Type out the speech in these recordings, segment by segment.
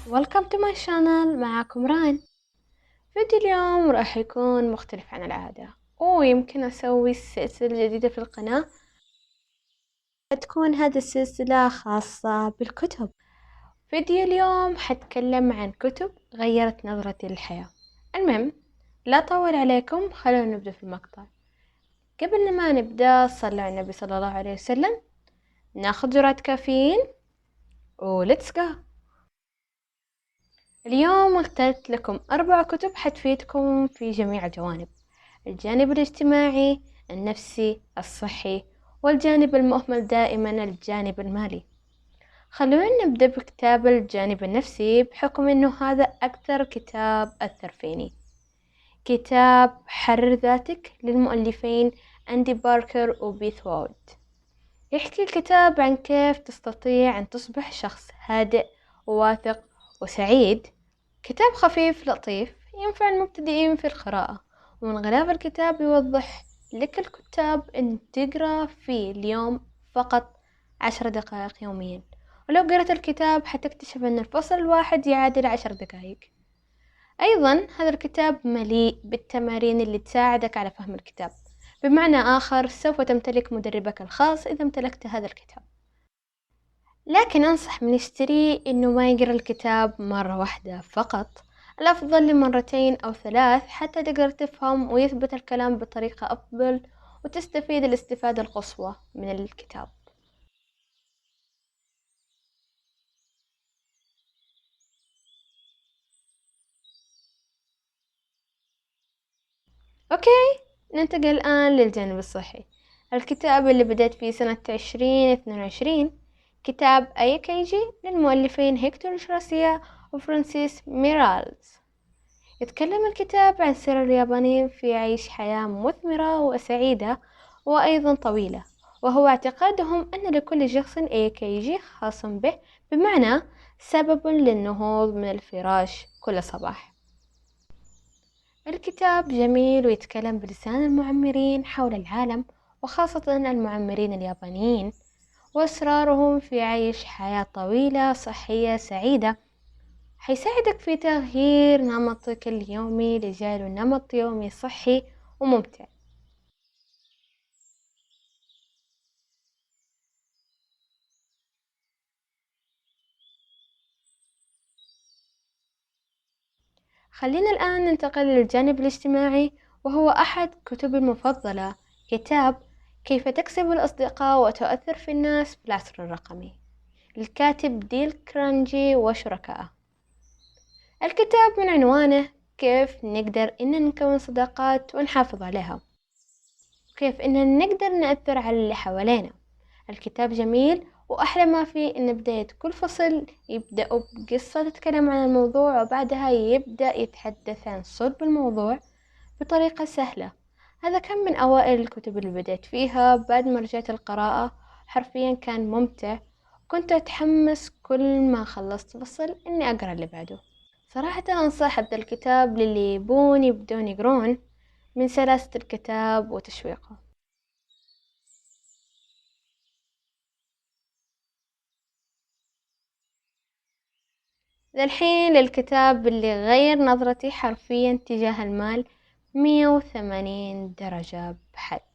Welcome to my channel. معاكم ران. فيديو اليوم راح يكون مختلف عن العادة، ويمكن أسوي سلسلة جديدة في القناة. تكون هذه السلسلة خاصة بالكتب. فيديو اليوم حتكلم عن كتب غيرت نظرتي للحياة. المهم، لا أطول عليكم، خلونا نبدأ في المقطع. قبل ما نبدأ صلوا على النبي صلى الله عليه وسلم، ناخذ جرعة كافيين وليتس جو. اليوم اخترت لكم 4 كتب حتفيدكم في جميع الجوانب: الجانب الاجتماعي، النفسي، الصحي، والجانب المهمل دائما الجانب المالي. خلونا نبدأ بكتاب الجانب النفسي، بحكم انه هذا اكثر كتاب اثر فيني. كتاب حرر ذاتك للمؤلفين أندي باركر وبيث وود. يحكي الكتاب عن كيف تستطيع أن تصبح شخص هادئ وواثق وسعيد. كتاب خفيف لطيف ينفع المبتدئين في القراءة، ومن غلاف الكتاب يوضح لك الكتاب أن تقرأ في اليوم فقط 10 دقائق يوميا، ولو قرأت الكتاب حتكتشف أن الفصل الواحد يعادل 10 دقائق. أيضا هذا الكتاب مليء بالتمارين اللي تساعدك على فهم الكتاب. بمعنى آخر، سوف تمتلك مدربك الخاص إذا امتلكت هذا الكتاب. لكن أنصح من يشتري إنه ما يقرأ الكتاب مرة واحدة فقط، الأفضل لمرتين أو 3 حتى تقدر تفهم ويثبت الكلام بطريقة أفضل وتستفيد الاستفادة القصوى من الكتاب. أوكي، ننتقل الآن للجانب الصحي. الكتاب اللي بدأت فيه سنة 2022 كتاب أيكيجي للمؤلفين هيكتور شراسيا وفرانسيس ميرالز. يتكلم الكتاب عن سر اليابانيين في عيش حياة مثمرة وسعيدة وأيضا طويلة، وهو اعتقادهم أن لكل شخص أيكيجي خاص به، بمعنى سبب للنهوض من الفراش كل صباح. الكتاب جميل ويتكلم بلسان المعمرين حول العالم، وخاصة المعمرين اليابانيين، وأسرارهم في عيش حياة طويلة صحية سعيدة. حيساعدك في تغيير نمطك اليومي لجعله نمط يومي صحي وممتع. خلينا الآن ننتقل للجانب الاجتماعي، وهو أحد كتبي المفضلة، كتاب كيف تكسب الأصدقاء وتؤثر في الناس في العصر الرقمي، للكاتب ديل كرانجي وشركائه. الكتاب من عنوانه كيف نقدر إن نكون صداقات ونحافظ عليها، وكيف إن نقدر نأثر على اللي حوالينا. الكتاب جميل، وأحلى ما فيه إن بداية كل فصل يبدأوا بقصة تتكلم عن الموضوع، وبعدها يبدأ يتحدث عن صلب الموضوع بطريقة سهلة. هذا كان من أوائل الكتب اللي بدأت فيها. بعد ما رجعت القراءة حرفيا كان ممتع، كنت أتحمس كل ما خلصت فصل إني أقرأ اللي بعده. صراحة أنصح هذا الكتاب للي يبدون يقرون من سلاسة الكتاب وتشويقه. للحين للكتاب اللي غير نظرتي حرفيا تجاه المال 180 درجة بحق.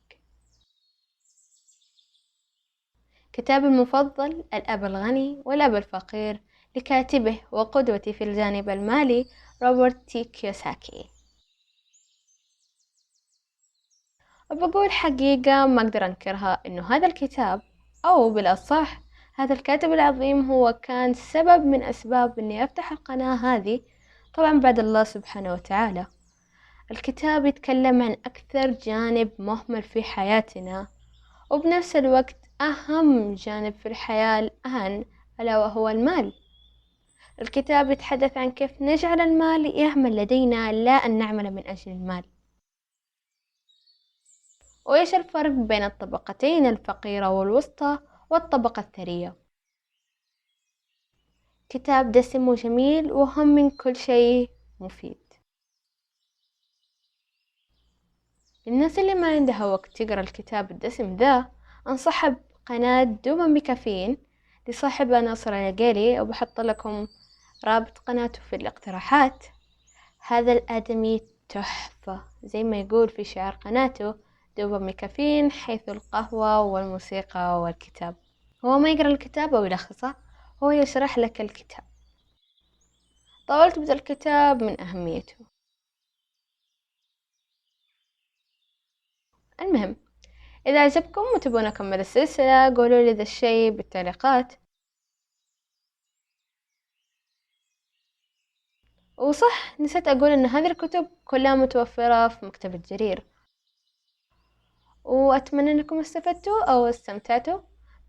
كتابي المفضل الأب الغني والأب الفقير، لكاتبه وقدوتي في الجانب المالي روبرت تي كيوساكي. وبقول حقيقة ما أقدر أنكرها، إنه هذا الكتاب، أو بالأصح هذا الكاتب العظيم، هو كان سبب من أسباب إني أفتح القناة هذه، طبعا بعد الله سبحانه وتعالى. الكتاب يتكلم عن أكثر جانب مهمل في حياتنا، وبنفس الوقت أهم جانب في الحياة الآن، ألا وهو المال. الكتاب يتحدث عن كيف نجعل المال يعمل لدينا، لا أن نعمل من أجل المال، وإيش الفرق بين الطبقتين الفقيرة والوسطى والطبقة الثرية. كتاب دسم وجميل وهم من كل شيء مفيد. للناس اللي ما عندها وقت تقرأ الكتاب الدسم ذا، أنصحها بقناة دوما بكافيين لصاحبها ناصر العقيلي، وبحط لكم رابط قناته في الاقتراحات. هذا الآدمي تحفة، زي ما يقول في شعار قناته: دوبامي كافيين، حيث القهوة والموسيقى والكتاب. هو ما يقرأ الكتاب أو يلخصه، هو يشرح لك الكتاب. طولت بذا الكتاب من أهميته. المهم، إذا عجبكم وتبون أكمل السلسلة قولوا لي ذا الشي بالتعليقات. وصح، نسيت أقول إن هذه الكتب كلها متوفرة في مكتبة جرير، وأتمنى أنكم استفدتوا أو استمتعتوا.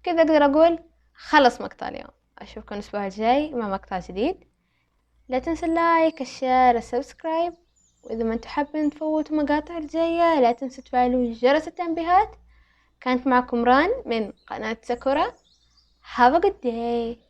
كذا أقدر أقول خلص مقطع اليوم. أشوفكم الأسبوع الجاي مع مقطع جديد. لا تنسوا اللايك، الشير، السبسكرايب، وإذا ما انتوا حابين تفوتوا مقاطع الجاية لا تنسوا تفعلوا جرس التنبيهات. كانت معكم ران من قناة ساكورا. Have a good day.